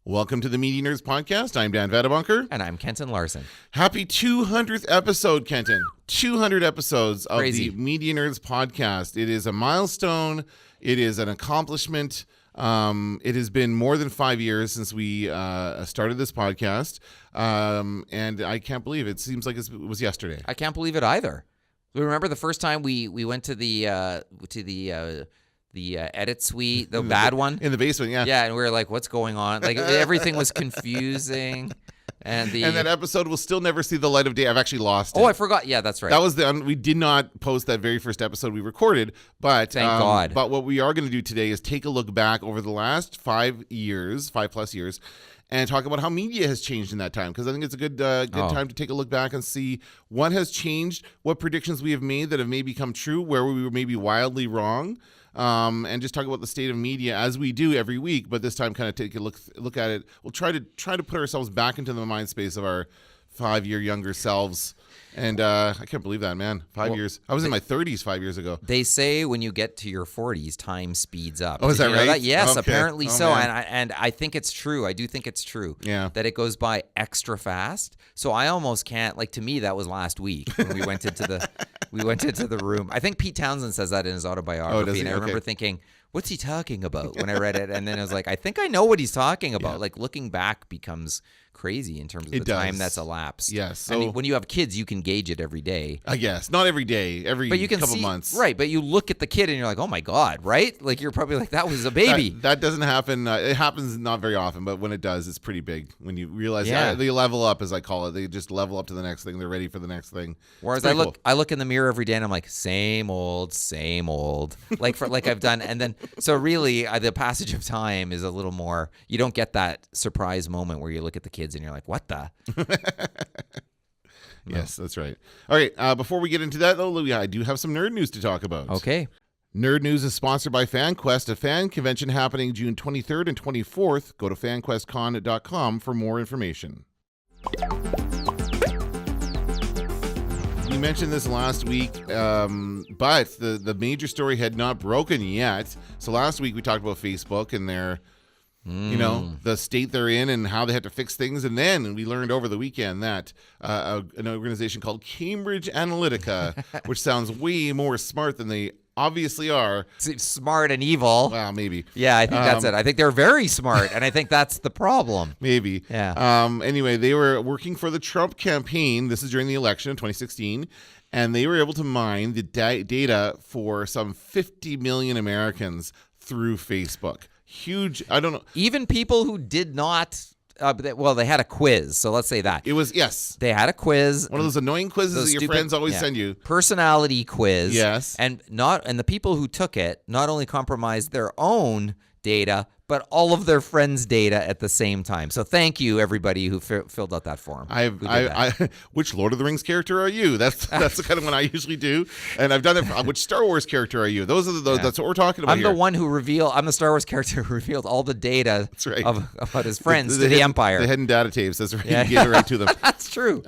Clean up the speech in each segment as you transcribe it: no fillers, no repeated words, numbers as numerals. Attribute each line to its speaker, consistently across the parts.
Speaker 1: Welcome to the Media Nerds Podcast. I'm Dan Vedabunker.
Speaker 2: And I'm Kenton Larson.
Speaker 1: Happy 200th episode, Kenton. 200 episodes of
Speaker 2: Crazy.
Speaker 1: the Media Nerds Podcast. It is a milestone. It is an accomplishment. It has been more than 5 years since we started this podcast. And I can't believe it. Seems like it was yesterday.
Speaker 2: I can't believe it either. Remember the first time we went to the edit suite, the bad one?
Speaker 1: In the basement, yeah.
Speaker 2: Yeah, and we were like, what's going on? Like, everything was confusing. And
Speaker 1: that episode will still never see the light of day. I've actually lost it.
Speaker 2: Oh, I forgot. Yeah, that's right.
Speaker 1: That was we did not post that very first episode we recorded, but
Speaker 2: Thank God.
Speaker 1: But what we are going to do today is take a look back over the last 5 years, 5+ years, and talk about how media has changed in that time. Because I think it's a good time to take a look back and see what has changed, what predictions we have made that have maybe come true, where we were maybe wildly wrong. And just talk about the state of media as we do every week, but this time kind of take a look at it. We'll try to put ourselves back into the mind space of our 5-year younger selves. And I can't believe that, man. 5 years. I was in my 30s 5 years ago.
Speaker 2: They say when you get to your 40s, time speeds up.
Speaker 1: Oh, is that right?
Speaker 2: Yes,
Speaker 1: okay.
Speaker 2: Apparently so.
Speaker 1: Man.
Speaker 2: And I think it's true. I do think it's true.
Speaker 1: Yeah.
Speaker 2: That it goes by extra fast. So I almost can't. Like, to me, that was last week when we went into the room. I think Pete Townsend says that in his autobiography, and I remember thinking, what's he talking about when I read it? And then I was like, I think I know what he's talking about. Yeah. Like, looking back becomes crazy in terms of the time that's elapsed.
Speaker 1: Yes. So,
Speaker 2: I mean, when you have kids, you can gauge it every day.
Speaker 1: I guess. Not every day, every couple months.
Speaker 2: Right, but you look at the kid and you're like, oh my God, right? Like, you're probably like, that was a baby.
Speaker 1: That doesn't happen. It happens not very often, but when it does, it's pretty big. When you realize they level up, as I call it. They just level up to the next thing. They're ready for the next thing.
Speaker 2: Whereas I look in the mirror every day and I'm like, same old. like I've done. And then, so really, the passage of time is a little more, you don't get that surprise moment where you look at the kids and you're like, what the?
Speaker 1: Yes, that's right. All right, before we get into that, though, I do have some nerd news to talk about.
Speaker 2: Okay.
Speaker 1: Nerd News is sponsored by FanQuest, a fan convention happening June 23rd and 24th. Go to fanquestcon.com for more information. We mentioned this last week, but the major story had not broken yet. So last week we talked about Facebook and their... the state they're in and how they had to fix things. And then we learned over the weekend that an organization called Cambridge Analytica, which sounds way more smart than they obviously are.
Speaker 2: Smart and evil.
Speaker 1: Well, maybe.
Speaker 2: Yeah, I think that's it. I think they're very smart, and I think that's the problem.
Speaker 1: Maybe.
Speaker 2: Yeah.
Speaker 1: Anyway, they were working for the Trump campaign. This is during the election of 2016. And they were able to mine the data for some 50 million Americans through Facebook. Huge. I don't know.
Speaker 2: Even people who did not. They had a quiz. So let's say that
Speaker 1: it was They
Speaker 2: had a quiz.
Speaker 1: One of those annoying quizzes that your friends always send you.
Speaker 2: Personality quiz.
Speaker 1: Yes.
Speaker 2: And the people who took it not only compromised their own data, but all of their friends' data at the same time. So thank you, everybody who filled out that form.
Speaker 1: Which Lord of the Rings character are you? That's the kind of one I usually do, and I've done it. Which Star Wars character are you? Those are that's what we're talking about.
Speaker 2: I'm the Star Wars character who revealed all the data about his friends to the Empire.
Speaker 1: The hidden data tapes. That's right. Yeah. You gave it right to them.
Speaker 2: That's true.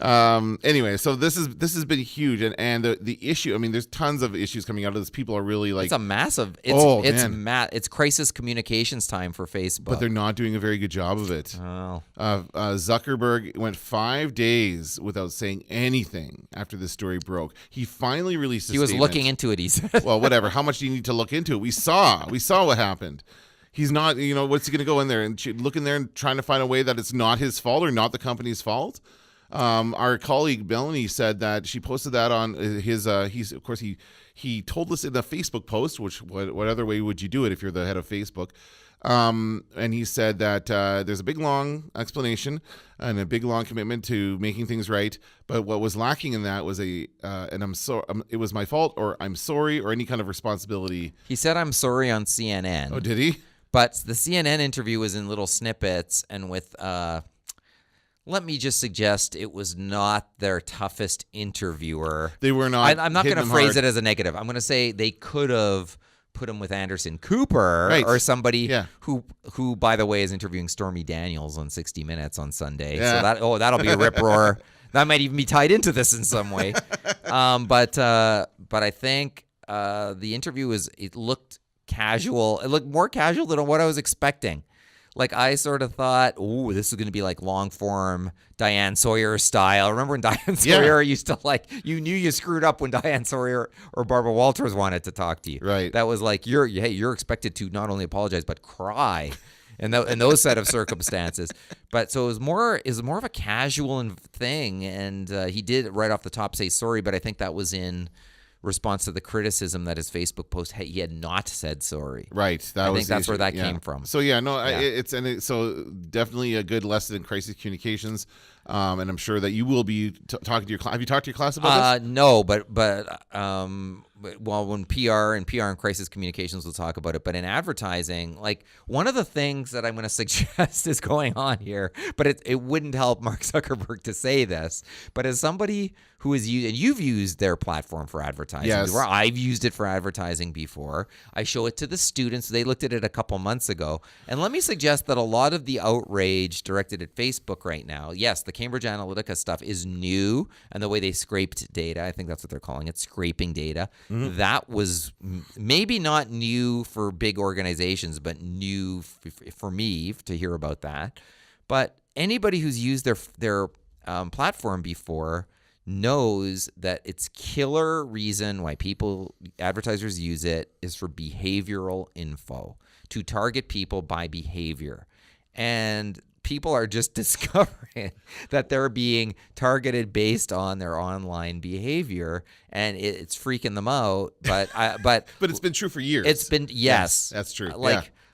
Speaker 1: Anyway, so this has been huge, and the issue. I mean, there's tons of issues coming out of this. People are really like,
Speaker 2: it's a massive. It's crisis communications time for Facebook.
Speaker 1: But they're not doing a very good job of it.
Speaker 2: Oh.
Speaker 1: Zuckerberg went 5 days without saying anything after this story broke. He finally released a statement.
Speaker 2: He was looking into it, he said.
Speaker 1: Well, whatever. How much do you need to look into it? We saw what happened. He's not, what's he going to go in there and look in there and trying to find a way that it's not his fault or not the company's fault? Our colleague Melanie said that she posted that on his, he told us in a Facebook post, which what other way would you do it if you're the head of Facebook? And he said that there's a big long explanation and a big long commitment to making things right, but what was lacking in that was it was my fault, or I'm sorry, or any kind of responsibility.
Speaker 2: He said I'm sorry on CNN.
Speaker 1: Oh, did he?
Speaker 2: But the CNN interview was in little snippets and with let me just suggest it was not their toughest interviewer.
Speaker 1: They were not.
Speaker 2: I'm not going to phrase it as a negative. I'm going to say they could have put him with Anderson Cooper or somebody who, by the way, is interviewing Stormy Daniels on 60 Minutes on Sunday. Yeah. So that'll be a rip roar. That might even be tied into this in some way. But I think the interview it looked casual. It looked more casual than what I was expecting. Like, I sort of thought, oh, this is going to be like long form Diane Sawyer style. Remember when Diane Sawyer used to, like, you knew you screwed up when Diane Sawyer or Barbara Walters wanted to talk to you.
Speaker 1: Right.
Speaker 2: That was like, you're expected to not only apologize, but cry in those set of circumstances. But so it was more of a casual thing. And he did right off the top say sorry, but I think that was in response to the criticism that his Facebook post he had not said sorry.
Speaker 1: Right.
Speaker 2: I think that's where that came from.
Speaker 1: So so definitely a good lesson in crisis communications. And I'm sure that you will be talking to your class. Have you talked to your class about this?
Speaker 2: No, but when PR and crisis communications will talk about it, but in advertising, like, one of the things that I'm going to suggest is going on here, but it wouldn't help Mark Zuckerberg to say this, but as somebody who is used, and you've used their platform for advertising,
Speaker 1: yes.
Speaker 2: Where I've used it for advertising before. I show it to the students. They looked at it a couple months ago, and let me suggest that a lot of the outrage directed at Facebook right now, yes, the Cambridge Analytica stuff is new, and the way they scraped data, I think that's what they're calling it, scraping data. Mm-hmm. That was maybe not new for big organizations, but new for me to hear about that. But anybody who's used their platform before knows that its killer reason why advertisers use it is for behavioral info, to target people by behavior. And people are just discovering that they're being targeted based on their online behavior, and it's freaking them out. But but
Speaker 1: it's been true for years.
Speaker 2: It's been yes,
Speaker 1: that's true.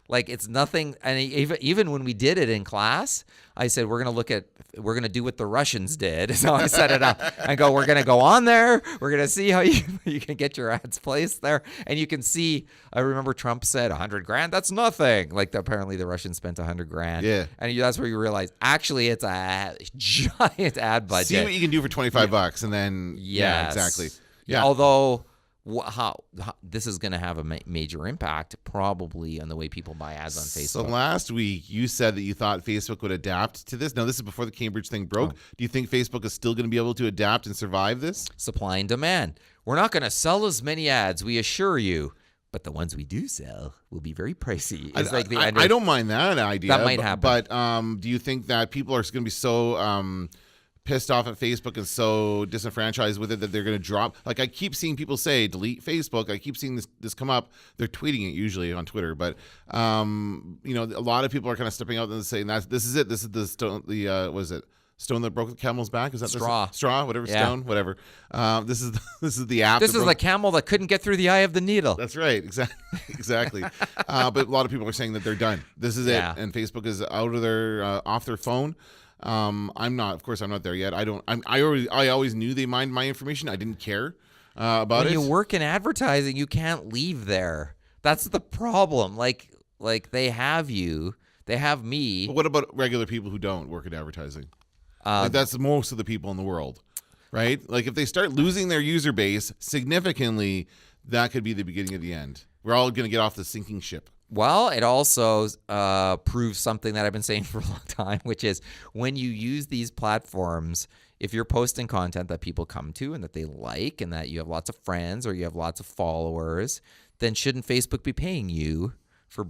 Speaker 2: Like it's nothing. And even when we did it in class, I said we're going to do what the Russians did. So I set it up. I go, we're going to go on there. We're going to see how you can get your ads placed there. And you can see, I remember Trump said $100,000. That's nothing. Like, apparently the Russians spent $100,000.
Speaker 1: Yeah.
Speaker 2: And that's where you realize actually it's a giant ad budget.
Speaker 1: See what you can do for $25 and then yeah, exactly. Yeah.
Speaker 2: Although how this is going to have a major impact probably on the way people buy ads on Facebook.
Speaker 1: So last week you said that you thought Facebook would adapt to this. Now, this is before the Cambridge thing broke. Do you think Facebook is still going to be able to adapt and survive this?
Speaker 2: Supply and demand. We're not going to sell as many ads, we assure you. But the ones we do sell will be very pricey.
Speaker 1: I don't mind that idea.
Speaker 2: That might happen.
Speaker 1: But do you think that people are going to be so pissed off at Facebook and so disenfranchised with it that they're going to drop? Like, I keep seeing people say delete Facebook. I keep seeing this come up. They're tweeting it usually on Twitter, but a lot of people are kind of stepping out and saying that this is it. This is the stone. Was it stone that broke the camel's back? Is that
Speaker 2: straw?
Speaker 1: Straw, whatever. Yeah. Stone, whatever. This is the app.
Speaker 2: This is the camel that couldn't get through the eye of the needle.
Speaker 1: That's right. Exactly. But a lot of people are saying that they're done. This is it, and Facebook is out of off their phone. I'm not there yet. I always knew they mined my information. I didn't care about it.
Speaker 2: When you work in advertising, you can't leave there. That's the problem. Like they have you, they have me.
Speaker 1: But what about regular people who don't work in advertising? That's most of the people in the world, right? Like, if they start losing their user base significantly, that could be the beginning of the end. We're all going to get off the sinking ship.
Speaker 2: Well, it also proves something that I've been saying for a long time, which is when you use these platforms, if you're posting content that people come to and that they like and that you have lots of friends or you have lots of followers, then shouldn't Facebook be paying you for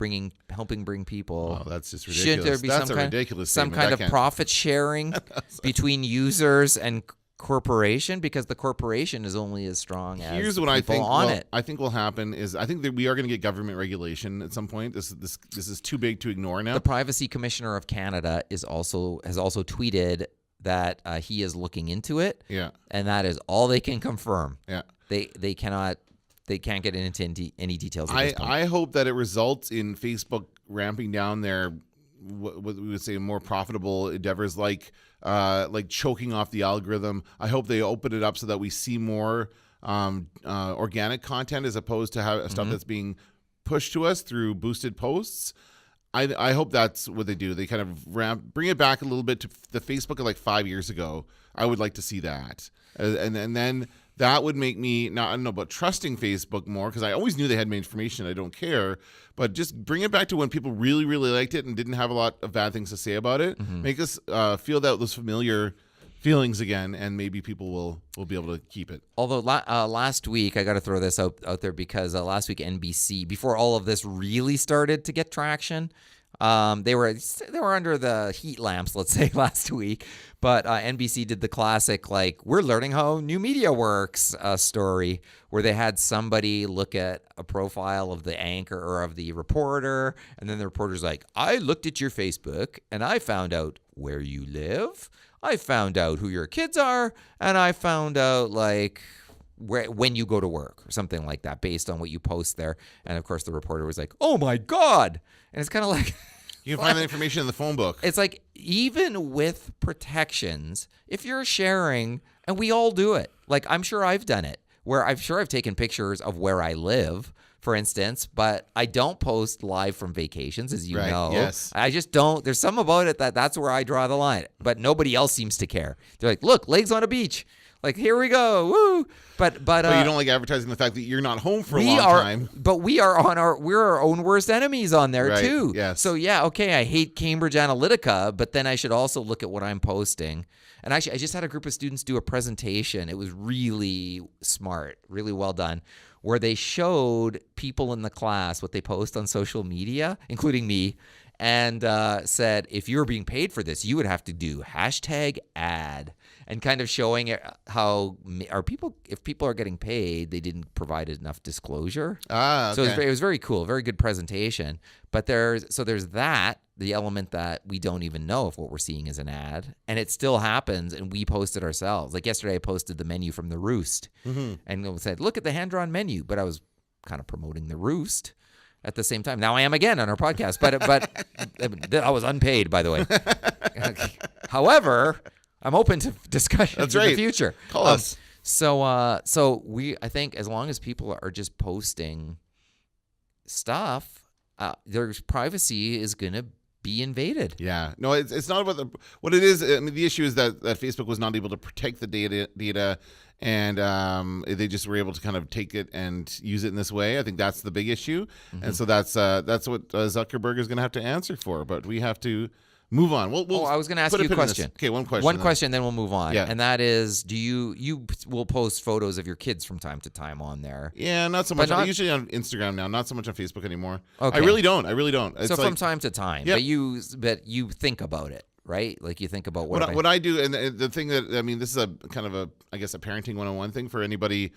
Speaker 2: helping bring people?
Speaker 1: Oh, that's just ridiculous.
Speaker 2: Shouldn't there be some kind of profit sharing between users and corporation, because the corporation is only as strong as
Speaker 1: Here's what
Speaker 2: people
Speaker 1: I think will happen is I think that we are going to get government regulation at some point. This is too big to ignore now.
Speaker 2: The Privacy Commissioner of Canada has also tweeted that he is looking into it.
Speaker 1: Yeah. And
Speaker 2: that is all they can confirm.
Speaker 1: Yeah.
Speaker 2: They can't get into any details at this point.
Speaker 1: I hope that it results in Facebook ramping down their what we would say more profitable endeavors like choking off the algorithm. I hope they open it up so that we see more organic content as opposed to stuff that's being pushed to us through boosted posts. I hope that's what they do. They kind of bring it back a little bit to the Facebook of like 5 years ago. I would like to see that. And then that would make me, now I don't know about trusting Facebook more, because I always knew they had my information. I don't care. But just bring it back to when people really, really liked it and didn't have a lot of bad things to say about it. Mm-hmm. Make us feel those familiar feelings again, and maybe people will be able to keep it.
Speaker 2: Although last week, I got to throw this out there, because last week NBC, before all of this really started to get traction, They were under the heat lamps, let's say, last week. But NBC did the classic, like, we're learning how new media works story, where they had somebody look at a profile of the anchor or of the reporter, and then the reporter's like, I looked at your Facebook, and I found out where you live. I found out who your kids are, and I found out, like, when you go to work or something like that based on what you post there. And, of course, the reporter was like, oh, my God. And it's kind of like...
Speaker 1: You can find that information in the phone book.
Speaker 2: It's like, even with protections, if you're sharing, and we all do it, like I'm sure I've done it, where I've taken pictures of where I live, for instance, but I don't post live from vacations, as you know.
Speaker 1: Yes.
Speaker 2: I just don't. There's some about it that's where I draw the line. But nobody else seems to care. They're like, look, legs on a beach. Like, here we go, woo! But you
Speaker 1: don't like advertising the fact that you're not home for a long time.
Speaker 2: But we're our own worst enemies on there too.
Speaker 1: Yes.
Speaker 2: So yeah, okay, I hate Cambridge Analytica, but then I should also look at what I'm posting. And actually, I just had a group of students do a presentation. It was really smart, really well done, where they showed people in the class what they post on social media, including me, and said, if you were being paid for this, you would have to do #ad. And kind of showing how if people are getting paid, they didn't provide enough disclosure.
Speaker 1: Okay.
Speaker 2: So it was very cool, very good presentation. But there's that, the element that we don't even know if what we're seeing is an ad, and it still happens, and we post it ourselves. Like yesterday, I posted the menu from the Roost, and it said, "Look at the hand-drawn menu," but I was kind of promoting the Roost at the same time. Now I am again on our podcast, but I was unpaid, by the way. However, I'm open to discussions in the future.
Speaker 1: Call us.
Speaker 2: So I think as long as people are just posting stuff, their privacy is going to be invaded.
Speaker 1: Yeah. No, it's not about what it is. I mean, the issue is that Facebook was not able to protect the data, and they just were able to kind of take it and use it in this way. I think that's the big issue. And so that's what Zuckerberg is going to have to answer for. But we have to move on.
Speaker 2: I was going to ask you a question.
Speaker 1: Okay, one question.
Speaker 2: One question, then we'll move on.
Speaker 1: Yeah.
Speaker 2: And that is, do you will post photos of your kids from time to time on there?
Speaker 1: Yeah, not so much. Usually on Instagram now, not so much on Facebook anymore.
Speaker 2: Okay.
Speaker 1: I really don't. It's
Speaker 2: so from time to time,
Speaker 1: yep.
Speaker 2: but you think about it, right? Like you think about
Speaker 1: what I do, and the thing that, I mean, this is a kind of I guess a parenting 101 thing for anybody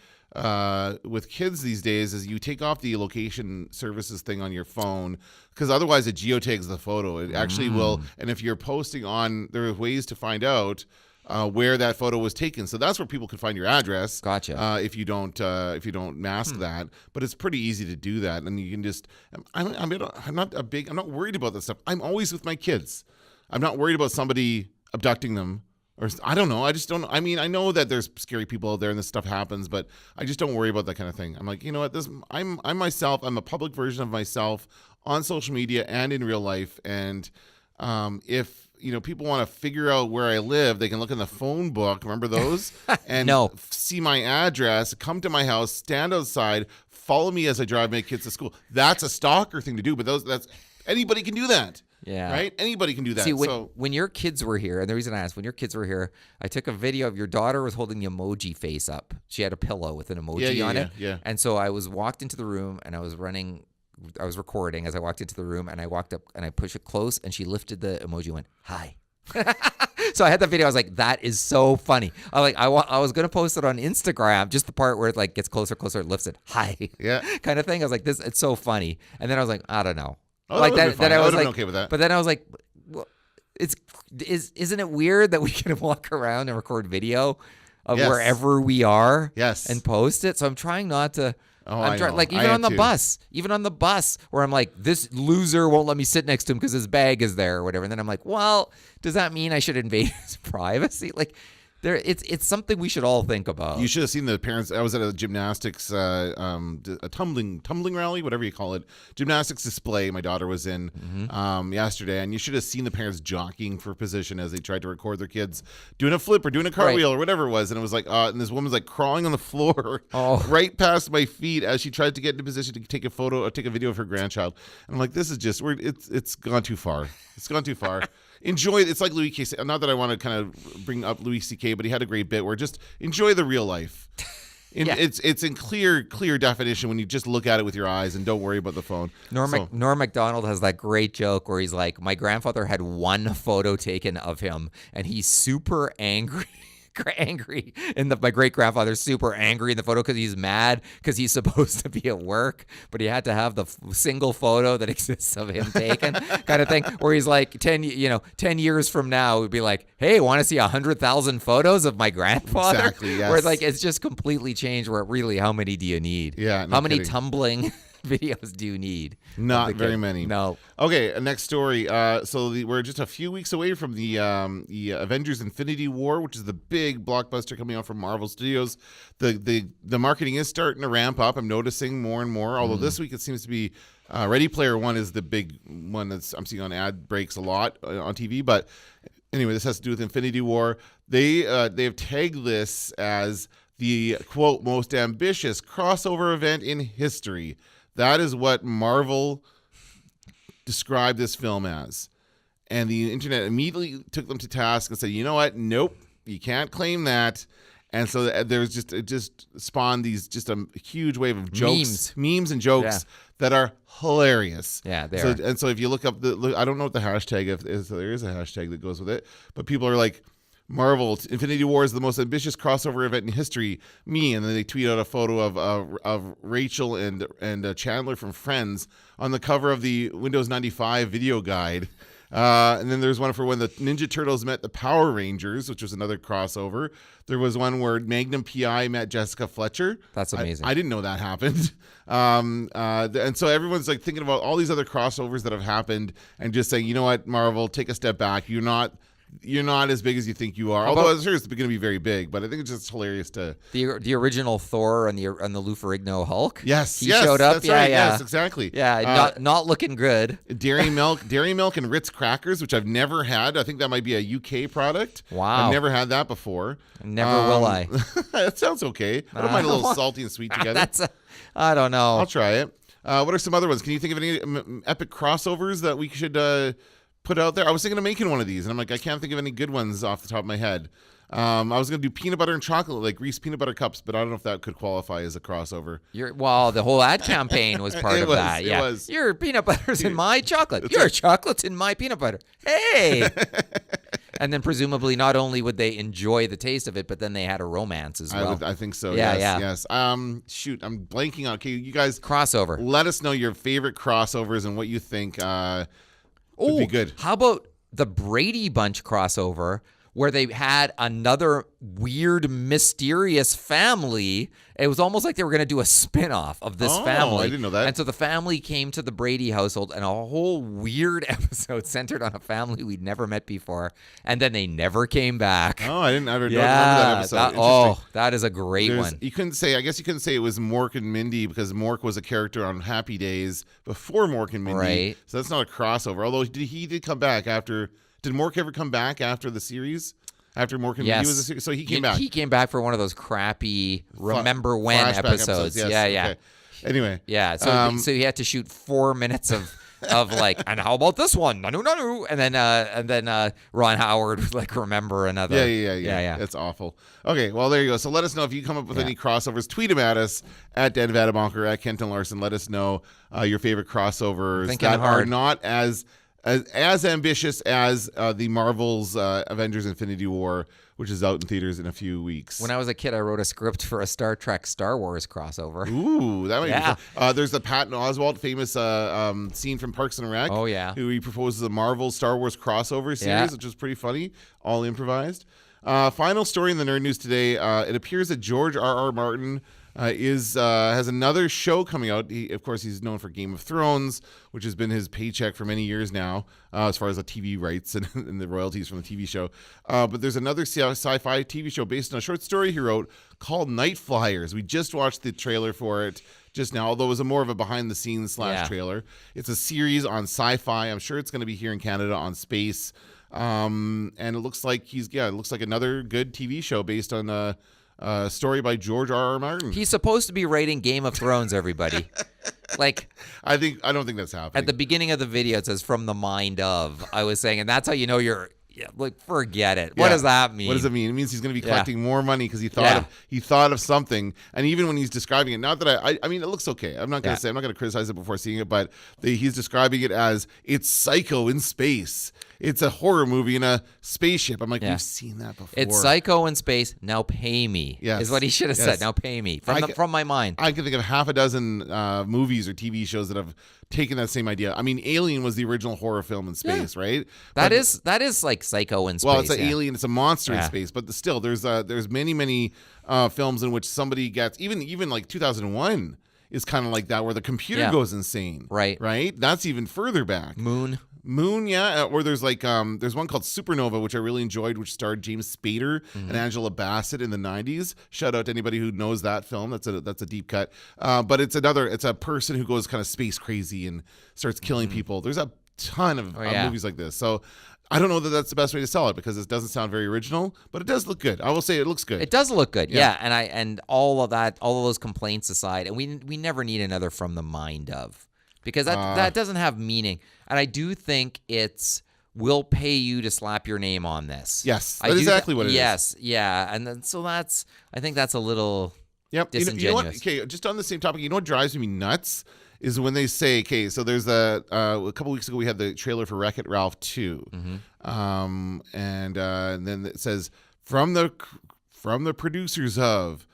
Speaker 1: with kids these days, is you take off the location services thing on your phone, because otherwise it geotags the photo. It actually will, and if you're posting on, there are ways to find out where that photo was taken. So that's where people can find your address.
Speaker 2: Gotcha.
Speaker 1: If you don't mask that, but it's pretty easy to do that, and you can just. I'm not worried about this stuff. I'm always with my kids. I'm not worried about somebody abducting them, or I don't know. I just don't. I mean, I know that there's scary people out there and this stuff happens, but I just don't worry about that kind of thing. I'm like, you know what? I'm myself. I'm a public version of myself on social media and in real life. And if people want to figure out where I live, they can look in the phone book. Remember those? And see my address. Come to my house. Stand outside. Follow me as I drive my kids to school. That's a stalker thing to do, but that's anybody can do that.
Speaker 2: Yeah.
Speaker 1: Right? Anybody can do that.
Speaker 2: See, when your kids were here, and the reason I asked, when your kids were here, I took a video of your daughter was holding the emoji face up. She had a pillow with an emoji on it.
Speaker 1: Yeah.
Speaker 2: And so I walked into the room, and I was recording as I walked into the room, and I walked up and I pushed it close, and she lifted the emoji and went, "Hi." So I had the video. I was like, that is so funny. I was going to post it on Instagram, just the part where it like gets closer, it lifts it, "Hi." Yeah. Kind of thing. I was like, it's so funny. And then I was like, I don't know.
Speaker 1: Oh, like that I was like, okay with that.
Speaker 2: But then I was like, well, isn't it weird that we can walk around and record video of wherever we are and post it? So I'm trying not to. Like even on the bus where I'm like, this loser won't let me sit next to him because his bag is there or whatever. And then I'm like, well, does that mean I should invade his privacy? Like, it's something we should all think about.
Speaker 1: You should have seen the parents. I was at a gymnastics, a tumbling rally, whatever you call it, gymnastics display. My daughter was in yesterday, and you should have seen the parents jockeying for position as they tried to record their kids doing a flip or doing a cartwheel or whatever it was. And it was like, and this woman's like crawling on the floor right past my feet as she tried to get into position to take a photo or take a video of her grandchild. And I'm like, this is just it's gone too far. It's gone too far. Enjoy it. It's like Louis C.K. Not that I want to kind of bring up Louis C.K., but he had a great bit where just enjoy the real life. It's in clear definition when you just look at it with your eyes and don't worry about the phone.
Speaker 2: Norm Macdonald has that great joke where he's like, my grandfather had one photo taken of him, and he's super angry. My great grandfather's super angry in the photo because he's mad because he's supposed to be at work, but he had to have the single photo that exists of him taken, kind of thing. Where he's like 10 years from now, we'd be like, hey, want to see 100,000 photos of my grandfather?
Speaker 1: Exactly. Yes.
Speaker 2: Where like it's just completely changed. Where really, how many do you need?
Speaker 1: Yeah.
Speaker 2: How many tumbling videos do you need?
Speaker 1: Not very many.
Speaker 2: No.
Speaker 1: Okay, next story. We're just a few weeks away from the Avengers Infinity War, which is the big blockbuster coming out from Marvel Studios. The marketing is starting to ramp up. I'm noticing more and more. Although this week it seems to be Ready Player One is the big one that I'm seeing on ad breaks a lot on TV. But anyway, this has to do with Infinity War. They have tagged this as the quote most ambitious crossover event in history. That is what Marvel described this film as. And the internet immediately took them to task and said, you know what? Nope, you can't claim that. And so there was it just spawned just a huge wave of jokes, memes and jokes that are hilarious.
Speaker 2: Yeah, they are.
Speaker 1: And so if you look up I don't know what the hashtag is, there is a hashtag that goes with it, but people are like, Marvel Infinity War is the most ambitious crossover event in history. Me, and then they tweet out a photo of Rachel and Chandler from Friends on the cover of the Windows 95 video guide. And then there's one for when the Ninja Turtles met the Power Rangers, which was another crossover. There was one where Magnum PI met Jessica Fletcher.
Speaker 2: That's amazing.
Speaker 1: I didn't know that happened. And so everyone's like thinking about all these other crossovers that have happened and just saying, you know what, Marvel, take a step back. You're not as big as you think you are. Although I'm sure it's going to be very big, but I think it's just hilarious to
Speaker 2: the original Thor and the Lou Ferrigno Hulk.
Speaker 1: Yes,
Speaker 2: he showed up.
Speaker 1: That's right. Yes, exactly.
Speaker 2: Yeah, not looking good.
Speaker 1: Dairy milk, and Ritz crackers, which I've never had. I think that might be a UK product.
Speaker 2: Wow,
Speaker 1: I've never had that before.
Speaker 2: Never will I.
Speaker 1: That sounds okay. I don't mind a little salty and sweet together.
Speaker 2: I don't know.
Speaker 1: I'll try it. What are some other ones? Can you think of any epic crossovers that we should put out there? I was thinking of making one of these, and I'm like, I can't think of any good ones off the top of my head. I was going to do peanut butter and chocolate, like Reese peanut butter cups, but I don't know if that could qualify as a crossover.
Speaker 2: The whole ad campaign was part of that. Yeah, it was. Your peanut butter's in my chocolate. Your chocolate's in my peanut butter. Hey! And then presumably not only would they enjoy the taste of it, but then they had a romance as well.
Speaker 1: I think so.
Speaker 2: Yeah,
Speaker 1: yes. Shoot, I'm blanking on. Okay, you guys.
Speaker 2: Crossover.
Speaker 1: Let us know your favorite crossovers and what you think would be good.
Speaker 2: How about the Brady Bunch crossover where they had another weird, mysterious family? It was almost like they were going to do a spin-off of this family.
Speaker 1: I didn't know that.
Speaker 2: And so the family came to the Brady household, and a whole weird episode centered on a family we'd never met before. And then they never came back.
Speaker 1: Oh, I didn't remember that episode.
Speaker 2: That is a great one.
Speaker 1: I guess you couldn't say it was Mork and Mindy because Mork was a character on Happy Days before Mork and Mindy.
Speaker 2: Right.
Speaker 1: So that's not a crossover. Although he did come back after. Did Mork ever come back after the series? After Mork and Mindy was a series? So he came back.
Speaker 2: He came back for one of those crappy Remember When episodes.
Speaker 1: Yes.
Speaker 2: Yeah.
Speaker 1: Okay. Anyway.
Speaker 2: Yeah. So he had to shoot 4 minutes of like, and how about this one? No. And then Ron Howard would like remember another.
Speaker 1: Yeah. It's awful. Okay, well, there you go. So let us know if you come up with any crossovers. Tweet them at us, at Dan Vadebonker, at Kenton Larson. Let us know your favorite crossovers that are not as ambitious as the Marvel's Avengers Infinity War, which is out in theaters in a few weeks.
Speaker 2: When I was a kid, I wrote a script for a Star Trek Star Wars crossover.
Speaker 1: Ooh, that might be fun. There's the Patton Oswalt famous scene from Parks and Rec.
Speaker 2: Oh, yeah.
Speaker 1: Who he proposes a Marvel Star Wars crossover series, which was pretty funny, all improvised. Final story in the nerd news today. It appears that George R.R. Martin has another show coming out. Of course, he's known for Game of Thrones, which has been his paycheck for many years now, as far as the TV rights and the royalties from the TV show. But there's another sci-fi TV show based on a short story he wrote called Night Flyers. We just watched the trailer for it just now, although it was more of a behind-the-scenes /trailer. It's a series on sci-fi. I'm sure it's going to be here in Canada on space. And it looks like another good TV show based on a story by George R.R. Martin.
Speaker 2: He's supposed to be writing Game of Thrones, everybody. Like,
Speaker 1: I don't think that's happening.
Speaker 2: At the beginning of the video, it says "from the mind of." I was saying, and that's how you know Yeah, like forget it. What does that mean?
Speaker 1: What does it mean? It means he's going to be collecting more money because he thought of something. And even when he's describing it, not that I mean, it looks okay. I'm not going to criticize it before seeing it, but he's describing it as it's Psycho in space. It's a horror movie in a spaceship. I'm like, we've seen that before.
Speaker 2: It's Psycho in space. Now pay me.
Speaker 1: Yes.
Speaker 2: Is what he should have said. Now pay me. From my mind.
Speaker 1: I can think of half a dozen movies or TV shows that have taken that same idea. I mean, Alien was the original horror film in space, right?
Speaker 2: That is like Psycho in space.
Speaker 1: Well, it's an alien. It's a monster in space. But still, there's many films in which somebody gets even like 2001 is kind of like that, where the computer goes insane.
Speaker 2: Right.
Speaker 1: That's even further back. Moon, yeah. Or there's like there's one called Supernova, which I really enjoyed, which starred James Spader and Angela Bassett in the 90s. Shout out to anybody who knows that film. That's a deep cut. But it's a person who goes kind of space crazy and starts killing people. There's a ton of movies like this. So I don't know that that's the best way to sell it, because it doesn't sound very original, but it does look good. I will say it looks good.
Speaker 2: It does look good, yeah. And all of those complaints aside, and we never need another From the Mind of, because that doesn't have meaning. And I do think we'll pay you to slap your name on this.
Speaker 1: Yes, that's exactly what it is.
Speaker 2: Yes, yeah. And then, so I think that's a little disingenuous.
Speaker 1: You know what? Okay, just on the same topic, you know what drives me nuts is when they say, okay, so there's a couple weeks ago we had the trailer for Wreck-It Ralph 2. And then it says, from the producers of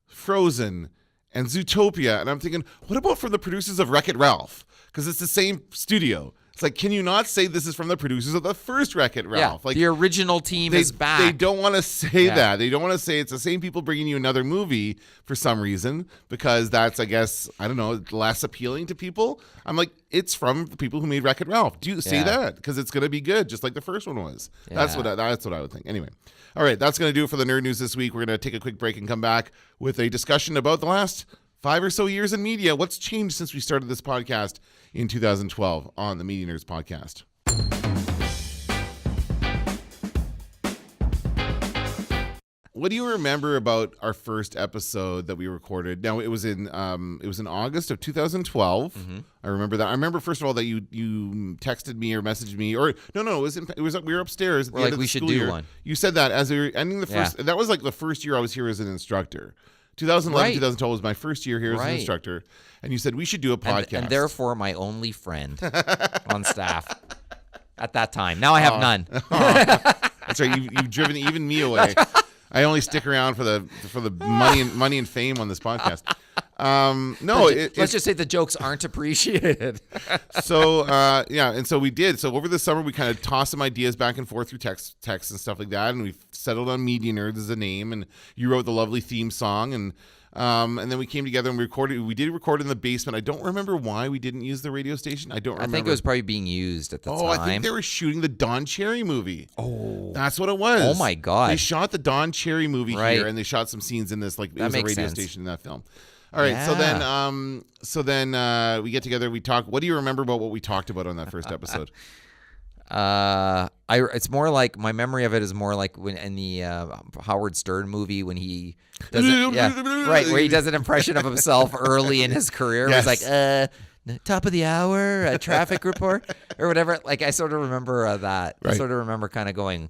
Speaker 1: Frozen and Zootopia. And I'm thinking, what about from the producers of Wreck-It Ralph? Because it's the same studio. It's like, can you not say this is from the producers of the first Wreck-It Ralph?
Speaker 2: Yeah, like, the original team is back.
Speaker 1: They don't want to say that. They don't want to say it's the same people bringing you another movie for some reason, because that's, I guess, I don't know, less appealing to people. I'm like, it's from the people who made Wreck-It Ralph. Do you say that? Because it's going to be good, just like the first one was. Yeah. That's what I would think. Anyway. All right, that's going to do it for the Nerd News this week. We're going to take a quick break and come back with a discussion about the last 5 or so years in media. What's changed since we started this podcast in 2012 on the Media Nerds podcast. What do you remember about our first episode that we recorded? Now, it was in August of 2012. I remember that. I remember, first of all, that you texted me or messaged me, or no, it was we were upstairs.
Speaker 2: We're like, we should do one.
Speaker 1: You said that as we were ending the first. That was like the first year I was here as an instructor. 2011, 2012 was my first year here as an instructor. And you said we should do a podcast.
Speaker 2: And therefore my only friend on staff at that time. Now I have none.
Speaker 1: That's right. You've driven even me away. I only stick around for the money and fame on this podcast.
Speaker 2: Let's just say the jokes aren't appreciated.
Speaker 1: So and so we did. So over the summer we kind of tossed some ideas back and forth through text and stuff like that, and we settled on Media Nerds as a name, and you wrote the lovely theme song, and then we came together and recorded. We did record in the basement. I don't remember why we didn't use the radio station. I think
Speaker 2: it was probably being used at the time.
Speaker 1: I think they were shooting the Don Cherry movie. Oh, that's what it was.
Speaker 2: Oh my God!
Speaker 1: They shot the Don Cherry movie here, and they shot some scenes in this. Like, it was a radio station in that film. All right, so then we get together, we talk. What do you remember about what we talked about on that first episode?
Speaker 2: It's more like, my memory of it is more like when in the Howard Stern movie, when he does it, where he does an impression of himself early in his career. Yes. It was like, top of the hour, a traffic report, or whatever. Like, I sort of remember that. Right. I sort of remember kind of going,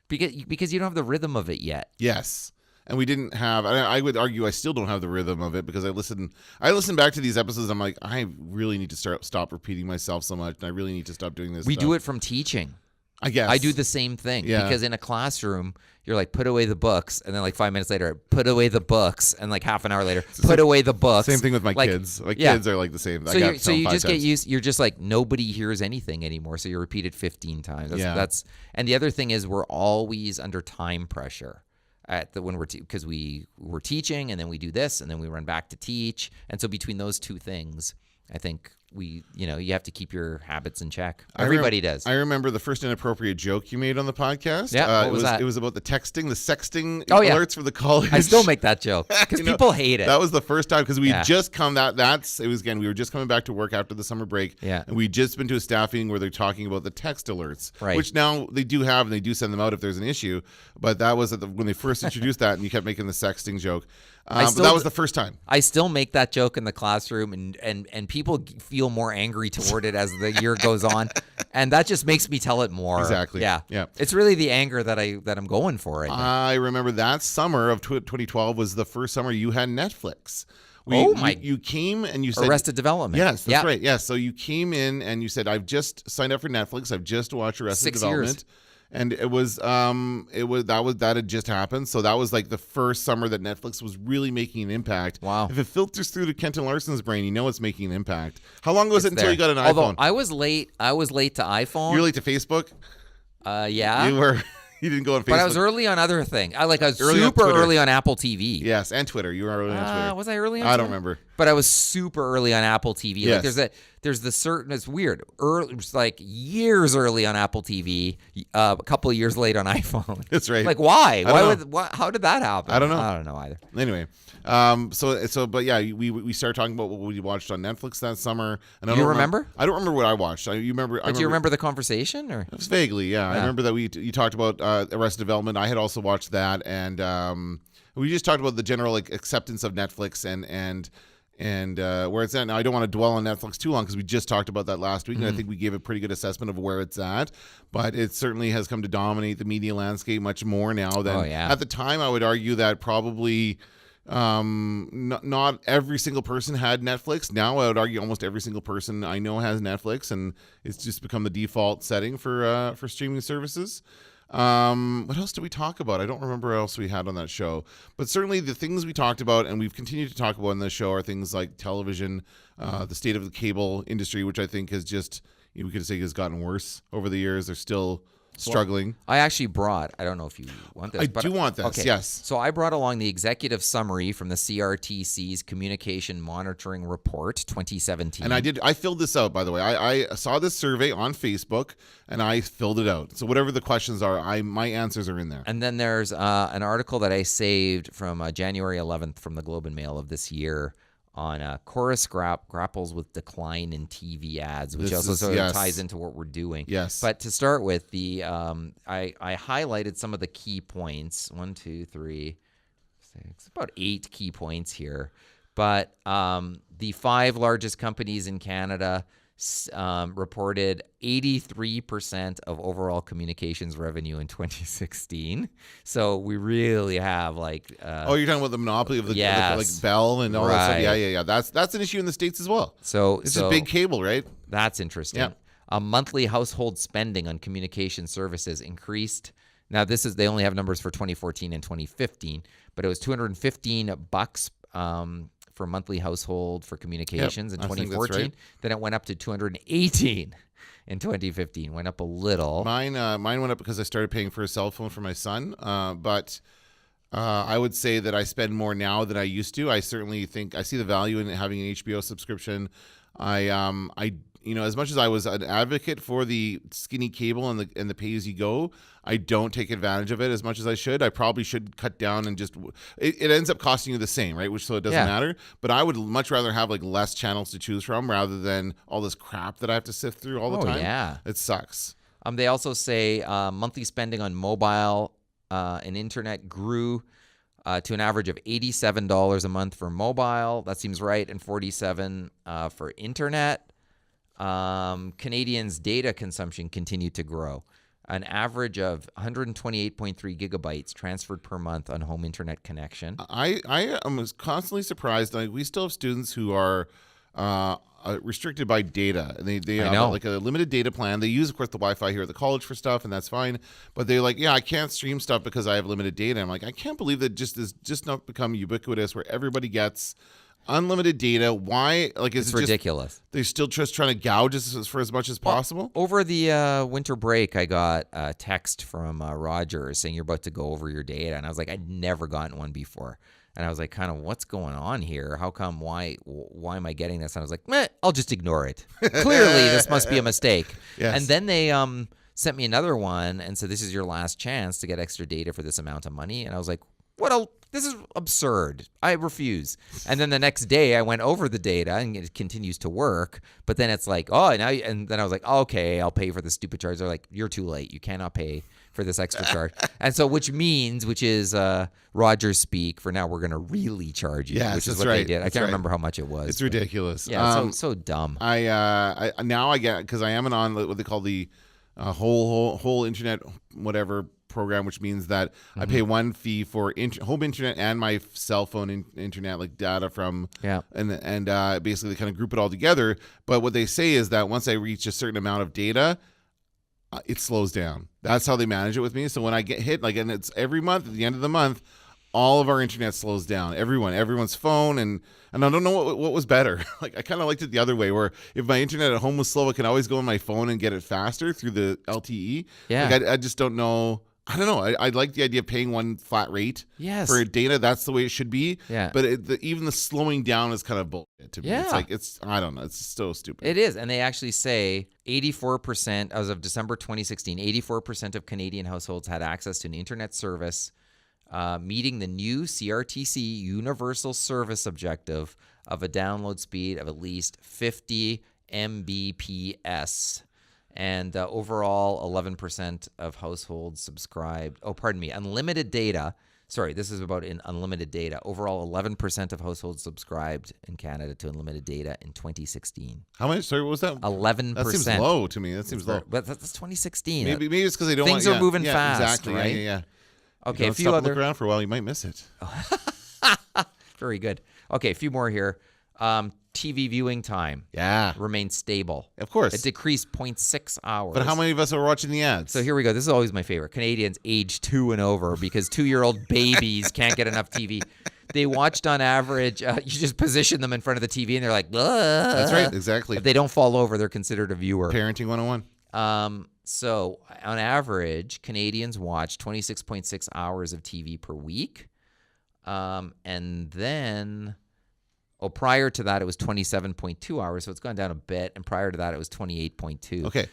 Speaker 2: because you don't have the rhythm of it yet.
Speaker 1: Yes. And we didn't have, I would argue I still don't have the rhythm of it, because I listen back to these episodes. I'm like, I really need to stop repeating myself so much, and I really need to stop doing this.
Speaker 2: We do it from teaching.
Speaker 1: I guess.
Speaker 2: I do the same thing. Yeah. Because in a classroom, you're like, put away the books. And then like 5 minutes later, put away the books. And like half an hour later, put away the books.
Speaker 1: Same thing with my kids. My kids are like the same.
Speaker 2: So you just get used. You're just like, nobody hears anything anymore. So you repeat it 15 times. And the other thing is, we're always under time pressure. Because we were teaching, and then we do this, and then we run back to teach, and so between those two things, I think you have to keep your habits in check. Everybody does.
Speaker 1: I remember the first inappropriate joke you made on the podcast.
Speaker 2: Yeah, what was that?
Speaker 1: It was about the sexting alerts for the college.
Speaker 2: I still make that joke because people hate it.
Speaker 1: That was the first time, because we had just come we were just coming back to work after the summer break.
Speaker 2: Yeah.
Speaker 1: And we'd just been to a staff meeting where they're talking about the text alerts, which now they do have, and they do send them out if there's an issue. But that was when they first introduced that, and you kept making the sexting joke. But that was the first time.
Speaker 2: I still make that joke in the classroom, and people feel feel more angry toward it as the year goes on, and that just makes me tell it more.
Speaker 1: Exactly.
Speaker 2: Yeah. It's really the anger that I'm going for right now.
Speaker 1: I remember that summer of 2012 was the first summer you had Netflix. You came and you said
Speaker 2: Arrested Development.
Speaker 1: Yes, that's right. Yes, so you came in and you said, I've just signed up for Netflix. I've just watched Arrested Development.
Speaker 2: 6 years.
Speaker 1: And that had just happened. So that was like the first summer that Netflix was really making an impact.
Speaker 2: Wow.
Speaker 1: If it filters through to Kenton Larson's brain, you know it's making an impact. How long was it until you got an iPhone?
Speaker 2: I was late to iPhone.
Speaker 1: You were late to Facebook?
Speaker 2: Yeah.
Speaker 1: You were. You didn't go on Facebook.
Speaker 2: But I was early on other things. I was
Speaker 1: early
Speaker 2: super early on Apple TV.
Speaker 1: Yes, and Twitter. You were early on Twitter.
Speaker 2: Was I early on Twitter?
Speaker 1: I don't remember.
Speaker 2: But I was super early on Apple TV.
Speaker 1: Yes.
Speaker 2: Like there's the certain, it's weird. It's like years early on Apple TV, a couple of years late on iPhone.
Speaker 1: That's right.
Speaker 2: Like why? How did that happen?
Speaker 1: I don't know.
Speaker 2: I don't know either.
Speaker 1: Anyway, but yeah, we started talking about what we watched on Netflix that summer. And
Speaker 2: You remember?
Speaker 1: I don't remember what I watched. Do you remember
Speaker 2: the conversation? Or
Speaker 1: it was vaguely, yeah. I remember that you talked about Arrested Development. I had also watched that, and we just talked about the general acceptance of Netflix and where it's at now. I don't want to dwell on Netflix too long because we just talked about that last week, and I think we gave a pretty good assessment of where it's at. But it certainly has come to dominate the media landscape much more now than at the time. I would argue that probably not every single person had Netflix. Now I would argue almost every single person I know has Netflix, and it's just become the default setting for streaming services. What else did we talk about? I don't remember what else we had on that show, but certainly the things we talked about and we've continued to talk about in the show are things like television, the state of the cable industry, which I think has just, we could say has gotten worse over the years. They're still struggling.
Speaker 2: I actually brought, I don't know if you want this.
Speaker 1: I do want this,
Speaker 2: okay.
Speaker 1: Yes.
Speaker 2: So I brought along the executive summary from the CRTC's Communication Monitoring Report 2017.
Speaker 1: And I filled this out, by the way. I saw this survey on Facebook, and I filled it out. So whatever the questions are, my answers are in there.
Speaker 2: And then there's an article that I saved from January 11th from the Globe and Mail of this year on Chorus grapples with decline in TV ads, which ties into what we're doing.
Speaker 1: Yes.
Speaker 2: But to start with, I highlighted some of the key points. 1, 2, 3, 6, about 8 key points here. But the 5 largest companies in Canada reported 83% of overall communications revenue in 2016. So we really have you're
Speaker 1: talking about the monopoly of the like Bell and all that stuff. Yeah. That's an issue in the States as well.
Speaker 2: So
Speaker 1: it's a big cable, right?
Speaker 2: That's interesting. Yeah. Monthly household spending on communication services increased. Now they only have numbers for 2014 and 2015, but it was $215 for monthly household for communications in 2014. Right. Then it went up to $218 in 2015. Went up a little.
Speaker 1: Mine went up because I started paying for a cell phone for my son. But I would say that I spend more now than I used to. I certainly think I see the value in having an HBO subscription. I as much as I was an advocate for the skinny cable and the pay as you go, I don't take advantage of it as much as I should. I probably should cut down and just it ends up costing you the same, right? So it doesn't matter. But I would much rather have less channels to choose from rather than all this crap that I have to sift through all the time.
Speaker 2: Yeah,
Speaker 1: it sucks.
Speaker 2: They also say monthly spending on mobile and internet grew to an average of $87 a month for mobile. That seems right, and $47 for internet. Canadians' data consumption continued to grow. An average of 128.3 gigabytes transferred per month on home internet connection.
Speaker 1: I am constantly surprised. We still have students who are restricted by data. They have a limited data plan. They use, of course, the Wi-Fi here at the college for stuff, and that's fine. But they're like, I can't stream stuff because I have limited data. I'm like, I can't believe that just not become ubiquitous where everybody gets unlimited data. Why?
Speaker 2: It's ridiculous.
Speaker 1: They're still just trying to gouge us for as much as possible.
Speaker 2: Over the winter break, I got a text from Rogers saying you're about to go over your data, and I was like, I'd never gotten one before, and I was like, kind of, what's going on here? How come? Why am I getting this? And I was like, I'll just ignore it. Clearly, this must be a mistake.
Speaker 1: Yes.
Speaker 2: And then they sent me another one and said, this is your last chance to get extra data for this amount of money, and I was like, this is absurd. I refuse. And then the next day I went over the data and it continues to work. But then it's like, and then I was like, okay, I'll pay for the stupid charge. They're like, you're too late. You cannot pay for this extra charge. And so, which is Rogers speak for now, we're going to really charge you, which is what they did. I can't remember how much it was.
Speaker 1: It's ridiculous.
Speaker 2: Yeah, so dumb.
Speaker 1: I now I get, because I am on what they call the whole internet whatever program, which means that I pay one fee for home internet and my cell phone internet, like data from and basically they kind of group it all together. But what they say is that once I reach a certain amount of data, it slows down. That's how they manage it with me. So when I get hit, and it's every month at the end of the month, all of our internet slows down. Everyone's phone, and I don't know what was better. I kind of liked it the other way, where if my internet at home was slow, I can always go on my phone and get it faster through the LTE.
Speaker 2: Yeah.
Speaker 1: I just don't know. I don't know. I like the idea of paying one flat rate for data. That's the way it should be.
Speaker 2: Yeah.
Speaker 1: But even the slowing down is kind of bullshit to me.
Speaker 2: Yeah.
Speaker 1: I don't know. It's so stupid.
Speaker 2: It is. And they actually say 84%, as of December 2016, 84% of Canadian households had access to an internet service meeting the new CRTC universal service objective of a download speed of at least 50 Mbps. And overall, 11% of households subscribed. Unlimited data. Sorry, this is about unlimited data. Overall, 11% of households subscribed in Canada to unlimited data in 2016.
Speaker 1: How much? Sorry, what was that?
Speaker 2: 11%.
Speaker 1: That seems low to me. That seems low.
Speaker 2: But that's 2016.
Speaker 1: Maybe it's because they don't
Speaker 2: Things are moving fast,
Speaker 1: exactly,
Speaker 2: right?
Speaker 1: Yeah.
Speaker 2: Okay,
Speaker 1: look around for a while, you might miss it.
Speaker 2: Very good. Okay, a few more here. TV viewing time remained stable.
Speaker 1: Of course.
Speaker 2: It decreased 0.6 hours.
Speaker 1: But how many of us are watching the ads?
Speaker 2: So here we go. This is always my favorite. Canadians age 2 and over, because 2-year-old babies can't get enough TV. They watched on average, you just position them in front of the TV and they're like, ugh.
Speaker 1: That's right, exactly.
Speaker 2: If they don't fall over, they're considered a viewer.
Speaker 1: Parenting 101.
Speaker 2: So on average, Canadians watch 26.6 hours of TV per week. And then... prior to that, it was 27.2 hours, so it's gone down a bit. And prior to that, it was 28.2.
Speaker 1: Okay.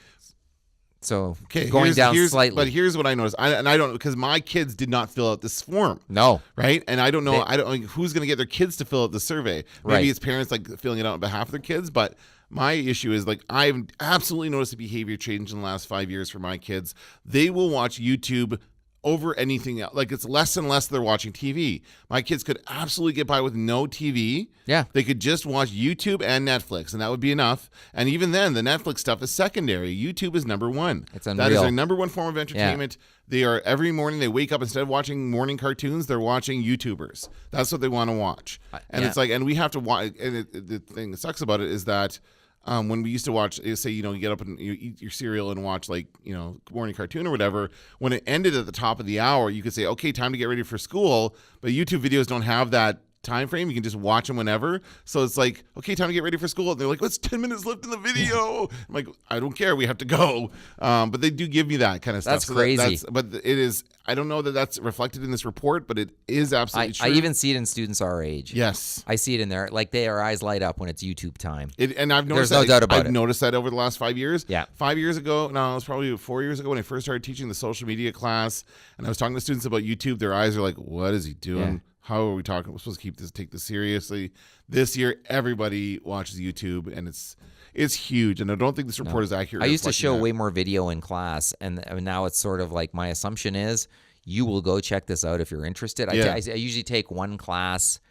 Speaker 2: So going down slightly.
Speaker 1: But here's what I noticed. I don't, because my kids did not fill out this form.
Speaker 2: No.
Speaker 1: Right? And I don't know, who's going to get their kids to fill out the survey. Maybe it's parents filling it out on behalf of their kids. But my issue is I've absolutely noticed a behavior change in the last 5 years for my kids. They will watch YouTube over anything else. It's less and less they're watching TV. My kids could absolutely get by with no TV.
Speaker 2: Yeah.
Speaker 1: They could just watch YouTube and Netflix, and that would be enough. And even then, the Netflix stuff is secondary. YouTube is number one.
Speaker 2: It's unreal.
Speaker 1: That is their number one form of entertainment. Yeah. They are, every morning they wake up, instead of watching morning cartoons, they're watching YouTubers. That's what they want to watch. And it's and we have to watch, and the thing that sucks about it is that when we used to watch, say, you get up and you eat your cereal and watch morning cartoon or whatever, when it ended at the top of the hour, you could say, okay, time to get ready for school. But YouTube videos don't have that time frame. You can just watch them whenever. So it's like, okay, time to get ready for school. And they're like, what's 10 minutes left in the video? I'm like, I don't care. We have to go. But they do give me that kind of stuff.
Speaker 2: That's crazy.
Speaker 1: But it is, I don't know that that's reflected in this report, but it is absolutely true.
Speaker 2: I even see it in students our age.
Speaker 1: Yes.
Speaker 2: I see it in there. Their eyes light up when it's YouTube time.
Speaker 1: And I've noticed
Speaker 2: There's no doubt about it.
Speaker 1: I've noticed that over the last 5 years.
Speaker 2: Yeah.
Speaker 1: 5 years ago, no, it was probably 4 years ago when I first started teaching the social media class, and I was talking to students about YouTube. Their eyes are like, what is he doing? Yeah. How are we talking? We're supposed to take this seriously. This year, everybody watches YouTube, and it's huge. And I don't think this report is accurate.
Speaker 2: I used to show way more video in class, and now it's sort of my assumption is you will go check this out if you're interested. I usually take one class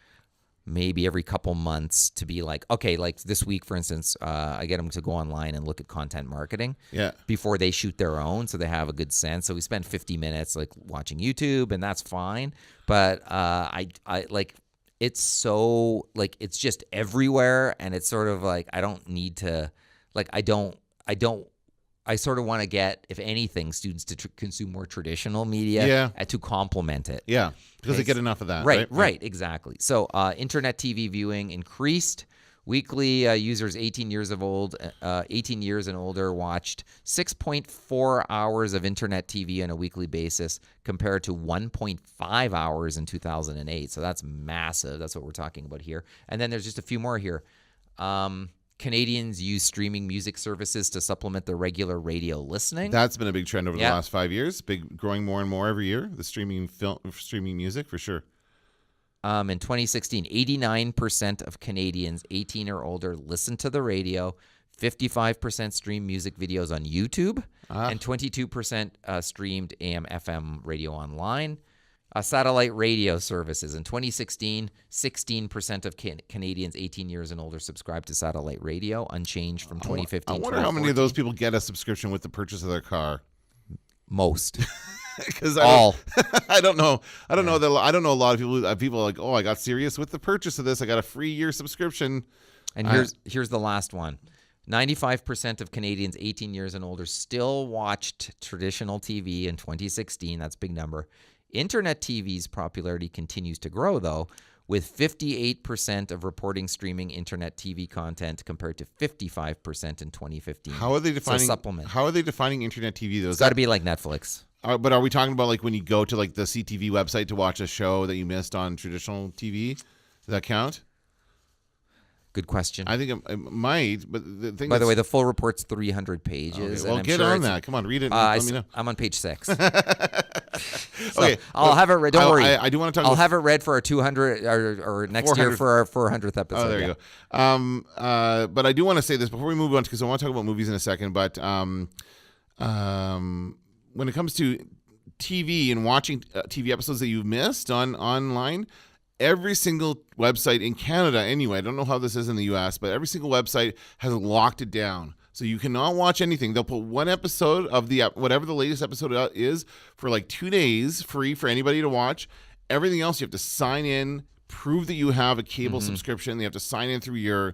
Speaker 2: maybe every couple months to be okay, this week, for instance, I get them to go online and look at content marketing before they shoot their own, so they have a good sense. So we spend 50 minutes watching YouTube, and that's fine. But I it's so it's just everywhere, and it's sort of I don't need to I sort of want to get, if anything, students to consume more traditional media to complement it.
Speaker 1: Yeah, because they get enough of that.
Speaker 2: Right, exactly. So internet TV viewing increased. Weekly users 18 years and older watched 6.4 hours of internet TV on a weekly basis compared to 1.5 hours in 2008. So that's massive. That's what we're talking about here. And then there's just a few more here. Canadians use streaming music services to supplement their regular radio listening.
Speaker 1: That's been a big trend over the last 5 years. Growing more and more every year. The streaming music for sure.
Speaker 2: In 2016, 89% of Canadians 18 or older listened to the radio. 55% streamed music videos on YouTube, and 22% streamed AM/FM radio online. Satellite radio services. In 2016, 16% of Canadians 18 years and older subscribed to satellite radio, unchanged from 2015.
Speaker 1: I wonder how many of those people get a subscription with the purchase of their car.
Speaker 2: Most.
Speaker 1: Because I don't know. I don't know a lot of people are like, oh, I got serious with the purchase of this. I got a free year subscription.
Speaker 2: And here's the last one. 95% of Canadians 18 years and older still watched traditional TV in 2016. That's a big number. Internet TV's popularity continues to grow, though, with 58% of reporting streaming internet TV content compared to 55% in 2015.
Speaker 1: How are they defining
Speaker 2: supplement?
Speaker 1: How are they defining internet TV though?
Speaker 2: It's got to be like Netflix.
Speaker 1: But are we talking about like when you go to like the CTV website to watch a show that you missed on traditional TV? Does that count?
Speaker 2: Good question.
Speaker 1: I think it might, but the thing.
Speaker 2: By the way, the full report's 300 pages.
Speaker 1: Okay, well, get on that. Come on, read it. Let me know.
Speaker 2: I'm on page 6.
Speaker 1: Okay,
Speaker 2: I'll have it read. Don't worry.
Speaker 1: I do want to talk.
Speaker 2: I'll have it read for our 200 or next year for our 400th episode.
Speaker 1: Oh, there you go. But I do want to say this before we move on, because I want to talk about movies in a second. But when it comes to TV and watching TV episodes that you've missed online. Every single website in Canada, anyway, I don't know how this is in the U.S., but every single website has locked it down. So you cannot watch anything. They'll put one episode of whatever the latest episode is for like 2 days free for anybody to watch. Everything else, you have to sign in, prove that you have a cable subscription. You have to sign in through your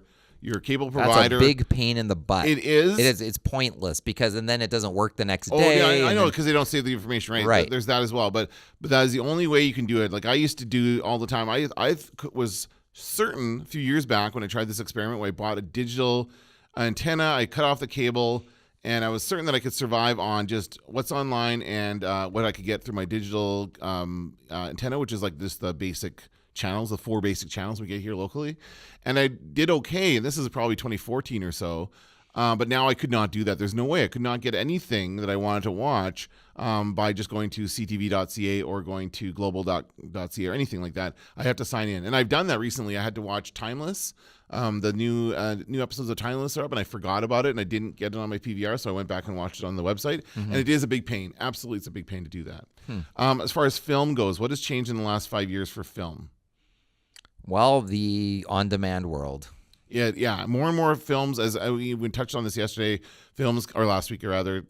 Speaker 1: cable provider.
Speaker 2: That's a big pain in the butt.
Speaker 1: It is.
Speaker 2: It is. It's pointless and then it doesn't work the next day.
Speaker 1: Oh, yeah, I know, because they don't save the information right.
Speaker 2: Right.
Speaker 1: There's that as well. But that is the only way you can do it. Like I used to do all the time. I was certain a few years back when I tried this experiment where I bought a digital antenna. I cut off the cable, and I was certain that I could survive on just what's online and what I could get through my digital antenna, which is like the basic channels, the 4 basic channels we get here locally. And I did okay. And this is probably 2014 or so. But now I could not do that. There's no way. I could not get anything that I wanted to watch by just going to ctv.ca or going to global.ca or anything like that. I have to sign in. And I've done that recently. I had to watch Timeless. The new episodes of Timeless are up, and I forgot about it, and I didn't get it on my PVR, so I went back and watched it on the website. And it is a big pain. Absolutely, it's a big pain to do that. As far as film goes, what has changed in the last 5 years for film?
Speaker 2: Well, the on-demand world.
Speaker 1: Yeah. More and more films, as we touched on this yesterday, last week,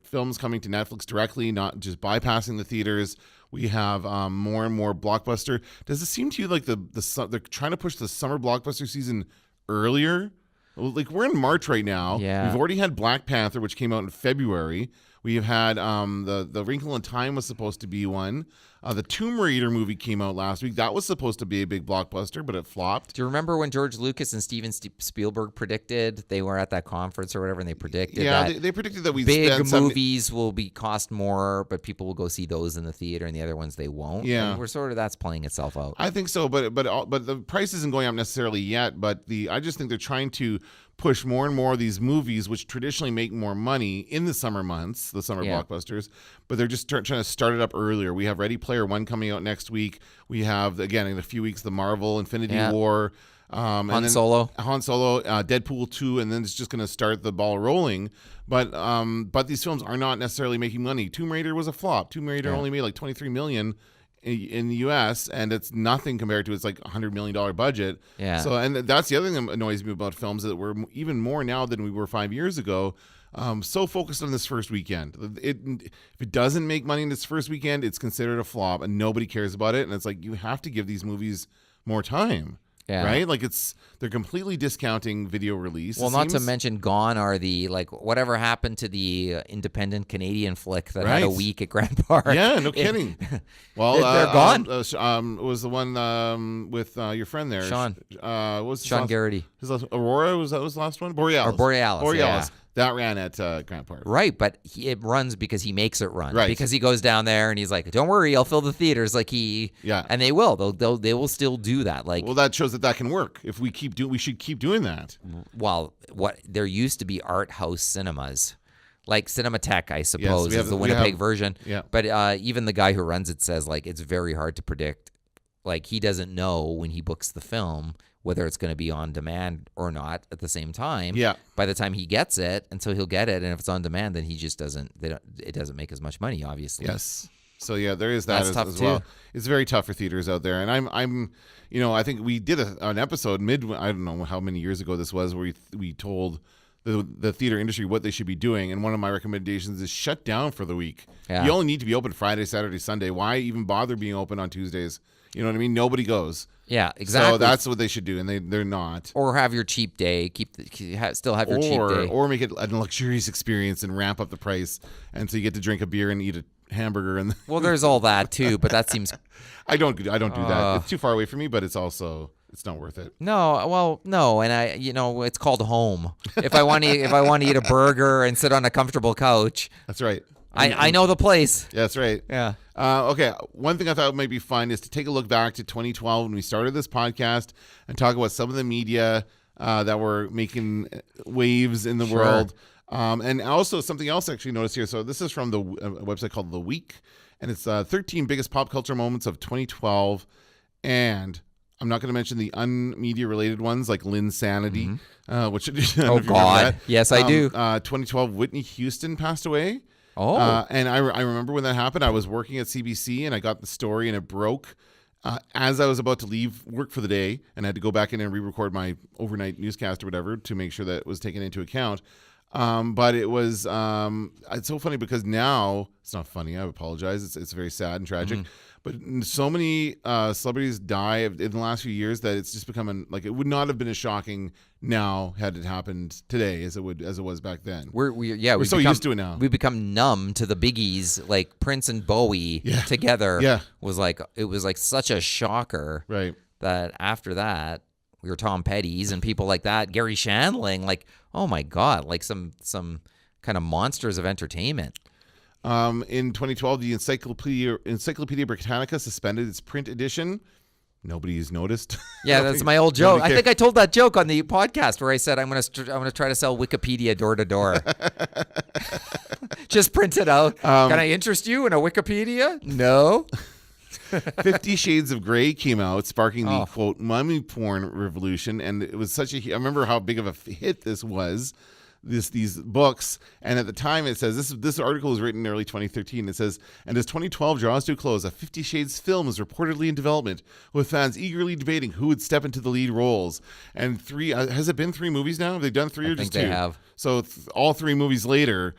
Speaker 1: films coming to Netflix directly, not just bypassing the theaters. We have more and more blockbuster. Does it seem to you like they're trying to push the summer blockbuster season earlier? Like we're in March right now.
Speaker 2: Yeah.
Speaker 1: We've already had Black Panther, which came out in February. We've had the Wrinkle in Time was supposed to be one. The Tomb Raider movie came out last week. That was supposed to be a big blockbuster, but it flopped.
Speaker 2: Do you remember when George Lucas and Steven Spielberg predicted? They were at that conference or whatever, and they predicted that
Speaker 1: they predicted that
Speaker 2: big movies will cost more, but people will go see those in the theater, and the other ones they won't.
Speaker 1: Yeah,
Speaker 2: and that's playing itself out.
Speaker 1: I think so, but the price isn't going up necessarily yet. But I just think they're trying to push more and more of these movies, which traditionally make more money in the summer months, the summer blockbusters, but they're just trying to start it up earlier. We have Ready Player One coming out next week. We have, again, in a few weeks, the Marvel Infinity War. Han Solo, Deadpool 2, and then it's just going to start the ball rolling. But these films are not necessarily making money. Tomb Raider was a flop. Tomb Raider only made like $23 million in the U.S., and it's nothing compared to its like $100 million budget. Yeah. So, and that's the other thing that annoys me about films, that we're even more now than we were 5 years ago. So focused on this first weekend. If it doesn't make money in this first weekend, it's considered a flop, and nobody cares about it. And it's like, you have to give these movies more time. Yeah. Right? Like they're completely discounting video release.
Speaker 2: Well, not to mention gone are the, like, whatever happened to the independent Canadian flick that had a week at Grand Park.
Speaker 1: Yeah, no kidding. Well,
Speaker 2: they're gone.
Speaker 1: It was the one with your friend there.
Speaker 2: Sean.
Speaker 1: What was
Speaker 2: Sean Garrity.
Speaker 1: His last, Aurora, was that his last one? Borealis.
Speaker 2: Borealis.
Speaker 1: Yeah. That ran at Grant Park.
Speaker 2: Right, but it runs because he makes it run.
Speaker 1: Right.
Speaker 2: Because he goes down there and he's like, "Don't worry, I'll fill the theaters." Like and they will. They will still do that. Like,
Speaker 1: well, that shows that can work. If we we should keep doing that.
Speaker 2: Well, there used to be art house cinemas, like Cinematheque, I suppose, is the Winnipeg version.
Speaker 1: Yeah.
Speaker 2: But even the guy who runs it says like it's very hard to predict. Like he doesn't know when he books the film whether it's going to be on demand or not at the same time.
Speaker 1: Yeah.
Speaker 2: By the time he gets it, and so he'll get it, and if it's on demand, then he just doesn't. It doesn't make as much money, obviously.
Speaker 1: Yes. So yeah, there is that as
Speaker 2: too.
Speaker 1: well. It's very tough for theaters out there, and I'm, I think we did an episode I don't know how many years ago this was, where we told the theater industry what they should be doing, and one of my recommendations is shut down for the week.
Speaker 2: Yeah.
Speaker 1: You only need to be open Friday, Saturday, Sunday. Why even bother being open on Tuesdays? You know what I mean? Nobody goes.
Speaker 2: Yeah, exactly.
Speaker 1: So that's what they should do, and they're not.
Speaker 2: Or have your cheap day. Still have your cheap day.
Speaker 1: Or make it a luxurious experience and ramp up the price, and so you get to drink a beer and eat a hamburger. And
Speaker 2: well, there's all that too, but that seems.
Speaker 1: I don't do that. It's too far away from me, but it's not worth it.
Speaker 2: No, and it's called home. If I want to eat a burger and sit on a comfortable couch,
Speaker 1: that's right.
Speaker 2: I know the place.
Speaker 1: Yeah, that's right.
Speaker 2: Yeah.
Speaker 1: Okay. One thing I thought might be fun is to take a look back to 2012 when we started this podcast and talk about some of the media that were making waves in the world. And also something else I actually noticed here. So this is from the website called The Week, and it's 13 biggest pop culture moments of 2012. And I'm not going to mention the unmedia related ones like Linsanity, which
Speaker 2: oh God, yes I do.
Speaker 1: 2012, Whitney Houston passed away.
Speaker 2: Oh,
Speaker 1: and I remember when that happened. I was working at CBC and I got the story, and it broke as I was about to leave work for the day, and I had to go back in and re-record my overnight newscast or whatever to make sure that it was taken into account. But it was it's so funny because now it's not funny. I apologize. It's very sad and tragic. But so many celebrities die in the last few years that it's just become like it would not have been as shocking now had it happened today as it was back then.
Speaker 2: We're
Speaker 1: so used to it now.
Speaker 2: We become numb to the biggies, like Prince and Bowie together.
Speaker 1: Yeah.
Speaker 2: was like such a shocker.
Speaker 1: Right.
Speaker 2: That after that we were Tom Petty's and people like that, Gary Shandling, like oh my God, like some kind of monsters of entertainment.
Speaker 1: In 2012, the Encyclopedia Britannica suspended its print edition. Nobody's noticed.
Speaker 2: Yeah, that's my old joke. I think I told that joke on the podcast where I said I'm gonna try to sell Wikipedia door to door. Just print it out. Can I interest you in a Wikipedia? No.
Speaker 1: 50 Shades of Grey came out, sparking the quote mummy porn revolution, and it was such a. I remember how big of a hit this was. These books, and at the time it says this article was written in early 2013. It says, and as 2012 draws to a close, a 50 Shades film is reportedly in development, with fans eagerly debating who would step into the lead roles. And has it been 3 movies now? Have they done 3 or just 2?
Speaker 2: I think they have.
Speaker 1: So all 3 movies later.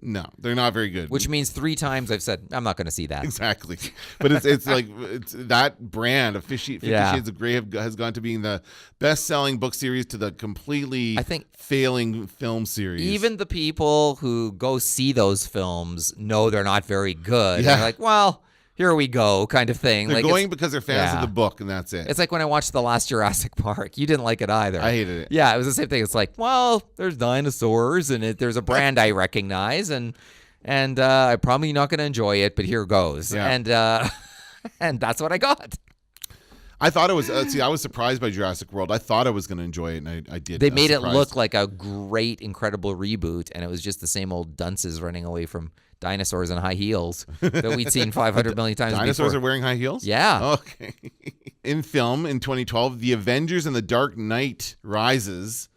Speaker 1: No, they're not very good.
Speaker 2: Which means 3 times I've said I'm not going to see that.
Speaker 1: Exactly, but it's like that brand of 50 Shades of Grey has gone to being the best-selling book series to the completely failing film series.
Speaker 2: Even the people who go see those films know they're not very good.
Speaker 1: Yeah.
Speaker 2: They're like, well, here we go, kind of thing.
Speaker 1: They're going because they're fans of the book, and that's it.
Speaker 2: It's like when I watched the last Jurassic Park. You didn't like it either.
Speaker 1: I hated it.
Speaker 2: Yeah, it was the same thing. It's like, well, there's dinosaurs, and there's a brand I recognize, and I'm probably not going to enjoy it, but here goes.
Speaker 1: Yeah.
Speaker 2: And that's what I got.
Speaker 1: I thought it was. I was surprised by Jurassic World. I thought I was going to enjoy it, and I did.
Speaker 2: They made it look like a great, incredible reboot, and it was just the same old dunces running away from dinosaurs in high heels that we'd seen 500 million times
Speaker 1: Dinosaurs
Speaker 2: before.
Speaker 1: Are wearing high heels?
Speaker 2: Yeah.
Speaker 1: Okay. In film, in 2012, The Avengers and the Dark Knight Rises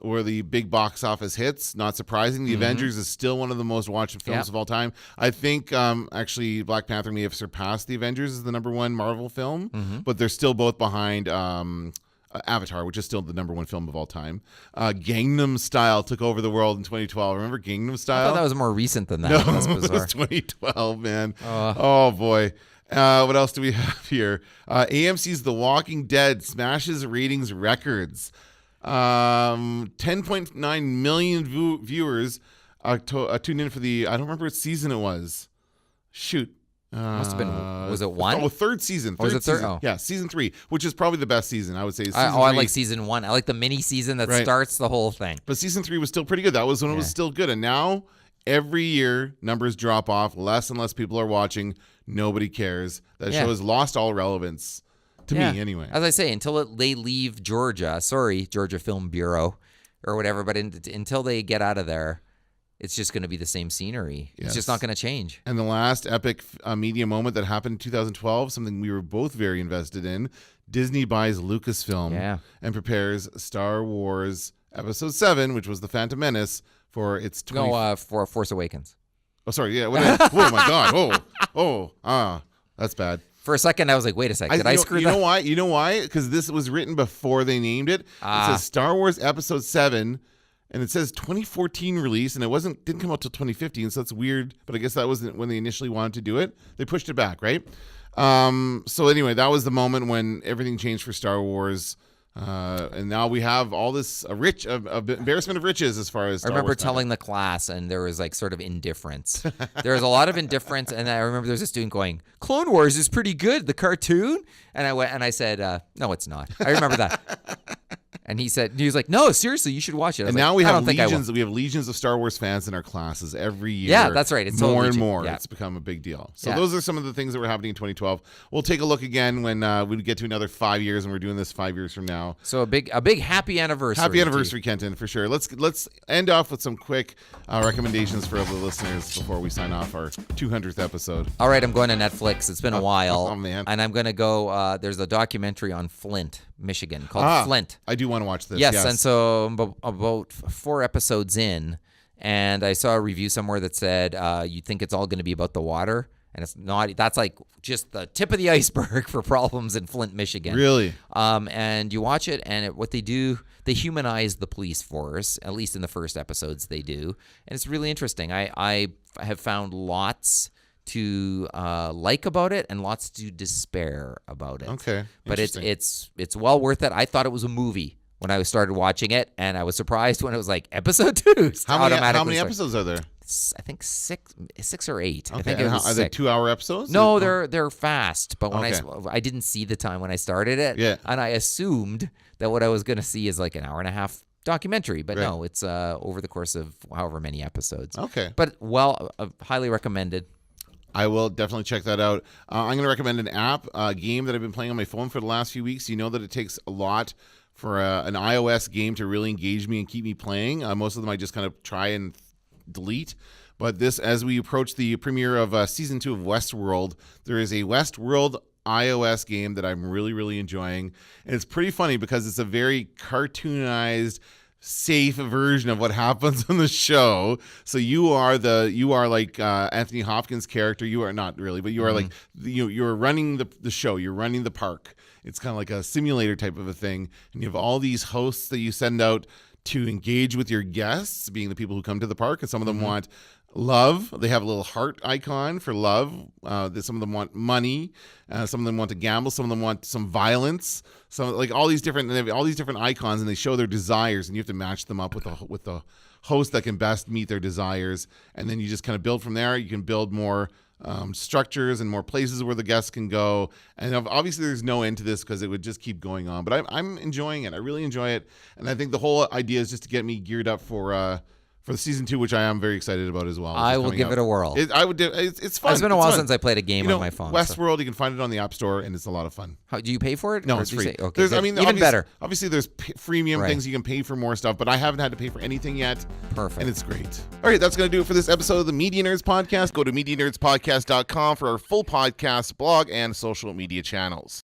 Speaker 1: were the big box office hits. Not surprising. The Avengers is still one of the most watched films of all time. I think actually Black Panther may have surpassed The Avengers as the #1 Marvel film, but they're still both behind Avatar, which is still the #1 film of all time. Gangnam Style took over the world in 2012. Remember Gangnam Style?
Speaker 2: I thought that was more recent than that.
Speaker 1: No,
Speaker 2: That's bizarre.
Speaker 1: it was 2012, man. Oh, boy. What else do we have here? AMC's The Walking Dead smashes ratings records. 10.9 million viewers tuned in for the, I don't remember what season it was. Shoot.
Speaker 2: Must have been. Was it 1?
Speaker 1: Oh, third season.
Speaker 2: Was it third?
Speaker 1: Season.
Speaker 2: Oh.
Speaker 1: Yeah, season 3, which is probably the best season, I would say.
Speaker 2: I like season 1. I like the mini season that starts the whole thing.
Speaker 1: But season 3 was still pretty good. That was when it was still good. And now, every year, numbers drop off. Less and less people are watching. Nobody cares. That show has lost all relevance. To me, anyway.
Speaker 2: As I say, until they leave Georgia. Sorry, Georgia Film Bureau or whatever. But until they get out of there, it's just going to be the same scenery. It's just not going to change.
Speaker 1: And the last epic media moment that happened in 2012, something we were both very invested in, Disney buys Lucasfilm and prepares Star Wars Episode 7, which was The Phantom Menace, for its
Speaker 2: for Force Awakens.
Speaker 1: Oh, sorry. Yeah. Oh, my God. That's bad.
Speaker 2: For a second, I was like, wait a second. Did I screw that?
Speaker 1: You know why? Because this was written before they named it. It says Star Wars Episode 7. And it says 2014 release, and it didn't come out till 2015, so that's weird. But I guess that wasn't when they initially wanted to do it. They pushed it back, right? So anyway, that was the moment when everything changed for Star Wars, and now we have all this embarrassment of riches as far as Star
Speaker 2: I remember
Speaker 1: Wars
Speaker 2: telling the class, and there was like sort of indifference. There was a lot of indifference, and I remember there was a student going, "Clone Wars is pretty good, the cartoon," and I said, "No, it's not." I remember that. And he was like, "No, seriously, you should watch it."
Speaker 1: And now we have legions of Star Wars fans in our classes every year.
Speaker 2: Yeah, that's right. It's
Speaker 1: more and more. Yeah. It's become a big deal. So those are some of the things that were happening in 2012. We'll take a look again when we get to another 5 years, and we're doing this 5 years from now.
Speaker 2: So a big happy anniversary.
Speaker 1: Happy anniversary, Kenton, for sure. Let's end off with some quick recommendations for the listeners before we sign off our 200th episode.
Speaker 2: All right, I'm going to Netflix. It's been a while.
Speaker 1: Oh man.
Speaker 2: And I'm going to go. There's a documentary on Flint, Michigan, called Flint.
Speaker 1: I do want to watch this.
Speaker 2: Yes, and so about 4 episodes in, and I saw a review somewhere that said you think it's all going to be about the water, and it's not. That's like just the tip of the iceberg for problems in Flint, Michigan.
Speaker 1: Really?
Speaker 2: And you watch it, and what they do, they humanize the police force, at least in the first episodes they do, and it's really interesting. I have found lots to like about it and lots to despair about it.
Speaker 1: Okay,
Speaker 2: but it's well worth it. I thought it was a movie when I started watching it, and I was surprised when it was like episode 2.
Speaker 1: How many episodes are there?
Speaker 2: I think 6 or 8.
Speaker 1: Okay.
Speaker 2: I think it was 6.
Speaker 1: Are they 2-hour episodes?
Speaker 2: No, they're fast. But when I didn't see the time when I started it, and I assumed that what I was going to see is like an hour and a half documentary, but no, it's over the course of however many episodes.
Speaker 1: Okay,
Speaker 2: but highly recommended.
Speaker 1: I will definitely check that out. I'm going to recommend an app, a game that I've been playing on my phone for the last few weeks. You know that it takes a lot for an iOS game to really engage me and keep me playing. Most of them I just kind of try and delete. But this, as we approach the premiere of Season 2 of Westworld, there is a Westworld iOS game that I'm really, really enjoying. And it's pretty funny because it's a very cartoonized, safe version of what happens on the show. So you are like Anthony Hopkins' character. You are not really, but you are like you're running the show. You're running the park. It's kind of like a simulator type of a thing, and you have all these hosts that you send out to engage with your guests, being the people who come to the park. And some of them want love. They have a little heart icon for love. Some of them want money. Some of them want to gamble. Some of them want some violence. So like all these different icons, and they show their desires, and you have to match them up with the host that can best meet their desires. And then you just kind of build from there. You can build more structures and more places where the guests can go. And obviously there's no end to this because it would just keep going on. But I'm enjoying it. I really enjoy it. And I think the whole idea is just to get me geared up for the Season 2, which I am very excited about as well.
Speaker 2: I will give it a whirl.
Speaker 1: It's fun.
Speaker 2: It's been a while since I played a game on my phone.
Speaker 1: Westworld, you can find it on the App Store, and it's a lot of fun.
Speaker 2: Do you pay for it?
Speaker 1: No, it's free.
Speaker 2: Okay, even better.
Speaker 1: Obviously, there's freemium things you can pay for more stuff, but I haven't had to pay for anything yet.
Speaker 2: Perfect.
Speaker 1: And it's great. All right, that's going to do it for this episode of the Media Nerds Podcast. Go to MediaNerdsPodcast.com for our full podcast, blog, and social media channels.